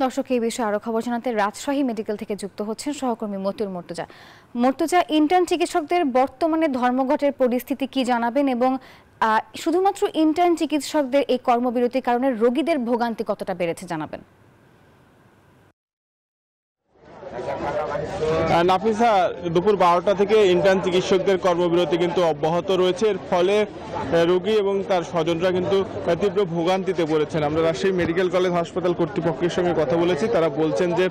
দর্শক, এই বিষয়ে আরো খবর জানাতে রাজশাহী মেডিকেল থেকে যুক্ত হচ্ছেন সহকর্মী মতিউর মুর্তজা। মুর্তজা, ইন্টার্ন চিকিৎসকদের বর্তমানে ধর্মঘটের পরিস্থিতি কি জানাবেন এবং শুধুমাত্র ইন্টার্ন চিকিৎসকদের এই কর্মবিরতির কারণে রোগীদের ভোগান্তি কতটা বেড়েছে জানাবেন। নাফিসা, দুপুর 12টা থেকে ইন্টার্ন চিকিৎসকদের কর্মবিরতি কিন্তু অব্যাহত রয়েছে। এর ফলে রোগী এবং তার স্বজনরা কিন্তু তীব্র ভোগান্তিতে পড়েছেন। আমরা রাজশাহী মেডিকেল কলেজ হাসপাতাল কর্তৃপক্ষের সঙ্গে কথা বলেছি। তারা বলছেন যে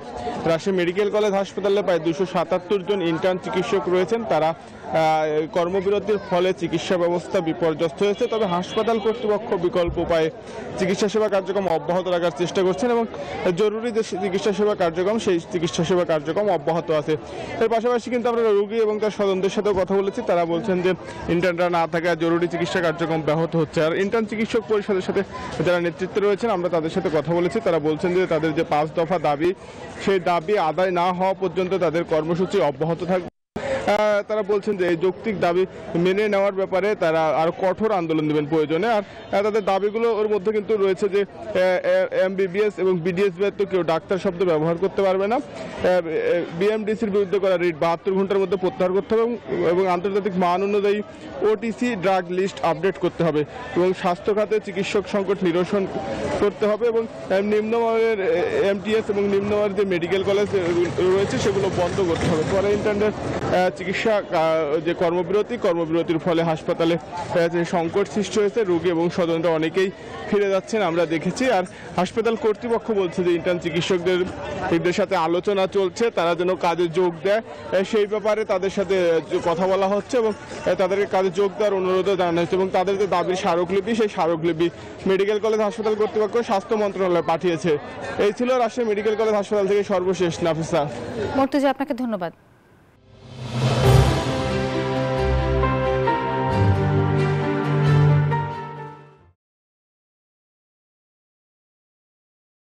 রাজশাহী মেডিকেল কলেজ হাসপাতালে প্রায় 277 জন ইন্টার্ন চিকিৎসক রয়েছেন। তারা কর্মবিরতির ফলে চিকিৎসা ব্যবস্থা বিপর্যস্ত হয়েছে। তবে হাসপাতাল কর্তৃপক্ষ বিকল্প উপায়ে চিকিৎসা সেবা কার্যক্রম অব্যাহত রাখার চেষ্টা করছেন এবং জরুরি যে চিকিৎসা সেবা কার্যক্রম সেই চিকিৎসা সেবা কার্যক্রম অব্যাহত আছে। এর পাশাপাশি কিন্তু আমরা রোগী এবং তার স্বজনদের সাথেও কথা বলেছি। তারা বলছেন যে ইন্টার্নরা না থাকায় জরুরি চিকিৎসা কার্যক্রম ব্যাহত হচ্ছে। আর ইন্টার্ন চিকিৎসক পরিষদের সাথে যারা নেতৃত্বে রয়েছেন আমরা তাদের সাথে কথা বলেছি। তারা বলছেন যে তাদের যে 5 দফা দাবি, সেই দাবি আদায় না হওয়া পর্যন্ত তাদের কর্মসূচি অব্যাহত থাকবে। তারা বলছেন যে এই যৌক্তিক দাবি মেনে নেওয়ার ব্যাপারে তারা আরো কঠোর আন্দোলন দেবেন প্রয়োজনে। আর তাদের দাবিগুলো ওর মধ্যে কিন্তু রয়েছে যে এমবিবিএস এবং বিডিএস ব্যতীত কেউ ডাক্তার শব্দ ব্যবহার করতে পারবে না। বিএমডিসির বিরুদ্ধে করা রিট 72 ঘন্টার মধ্যে প্রত্যাহার করতে হবে এবং আন্তর্জাতিক মান অনুযায়ী ওটিসি ড্রাগ লিস্ট আপডেট করতে হবে এবং স্বাস্থ্য খাতে চিকিৎসক সংকট নিরসন করতে হবে এবং নিম্নমানের এমটিএস এবং নিম্নমানের যে মেডিকেল কলেজ রয়েছে সেগুলো বন্ধ করতে হবে। পরে ইন্টার্নের চিকিৎসা যে কর্মবিরতির ফলে হাসপাতালে সংকট সৃষ্টি হয়েছে। রোগী এবং স্বজনরা অনেকেই ফিরে যাচ্ছেন আমরা দেখেছি। আর হাসপাতাল কর্তৃপক্ষ বলছে যে ইন্টার্ন চিকিৎসকদের সাথে আলোচনা চলছে, তারা যেন কাজে যোগ দেয় সেই ব্যাপারে তাদের সাথে কথা বলা হচ্ছে এবং তাদেরকে কাজে যোগ দেওয়ার অনুরোধও জানানো হচ্ছে এবং তাদের যে দাবির স্মারকলিপি সেই স্মারকলিপি মেডিকেল কলেজ হাসপাতাল কর্তৃপক্ষ স্বাস্থ্য মন্ত্রণালয়ে পাঠিয়েছে। এই ছিল রাজশাহী মেডিকেল কলেজ হাসপাতাল থেকে সর্বশেষ। নাফিসা। মুর্তজা, আপনাকে ধন্যবাদ।